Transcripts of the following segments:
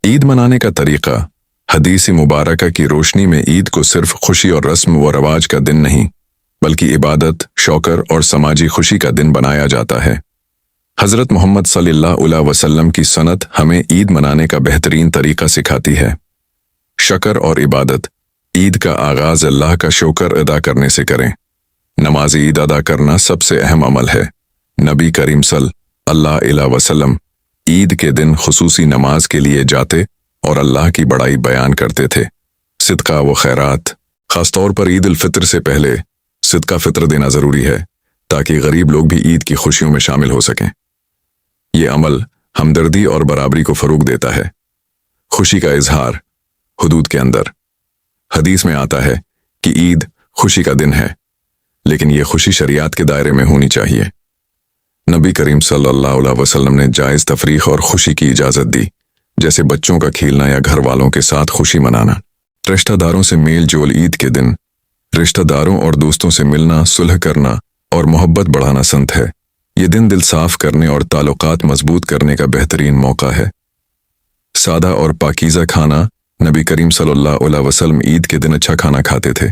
ईद मनाने का तरीका। हदीस मुबारका की रोशनी में ईद को सिर्फ खुशी और रस्म व रवाज का दिन नहीं बल्कि इबादत, शौकर और समाजी खुशी का दिन बनाया जाता है। हज़रत मोहम्मद सल्लल्लाहु अलैहि वसल्लम की सनत हमें ईद मनाने का बेहतरीन तरीका सिखाती है। शकर और इबादत। ईद का आगाज अल्लाह का शुक्र अदा करने से करें। नमाज ईद अदा करना सबसे अहम अमल है। नबी करीम सल्लल्लाहु अलैहि वसल्लम ईद के दिन खुसूसी नमाज के लिए जाते और अल्लाह की बड़ाई बयान करते थे। सिदका व खैरात। खासतौर पर ईद उल फित्र से पहले सिदका फित्र देना ज़रूरी है ताकि गरीब लोग भी ईद की खुशियों में शामिल हो सकें। ये अमल हमदर्दी और बराबरी को फ़रोग देता है। खुशी का इजहार हुदूद के अंदर। हदीस में आता है कि ईद खुशी का दिन है, लेकिन यह खुशी शरीयत के दायरे में होनी चाहिए। नबी करीम सल्लल्लाहु अलैहि वसल्लम ने जायज़ तफरीक और खुशी की इजाज़त दी, जैसे बच्चों का खेलना या घर वालों के साथ खुशी मनाना। रिश्तेदारों से मेल जोल। ईद के दिन रिश्तेदारों और दोस्तों से मिलना, सुलह करना और मोहब्बत बढ़ाना संत है। ये दिन दिल साफ करने और ताल्लुकात मजबूत करने का बेहतरीन मौका है। सादा और पाकीज़ा खाना। नबी करीम सल्लल्लाहु अलैहि वसल्लम ईद के दिन अच्छा खाना खाते थे,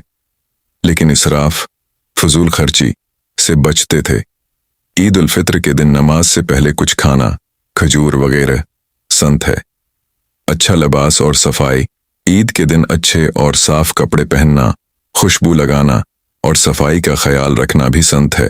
लेकिन इसराफ, फजूल खर्ची से बचते थे। ईद उल फित्र के दिन नमाज से पहले कुछ खाना, खजूर वगैरह संत है। अच्छा लिबास और सफाई। ईद के दिन अच्छे और साफ कपड़े पहनना, खुशबू लगाना और सफाई का ख्याल रखना भी संत है।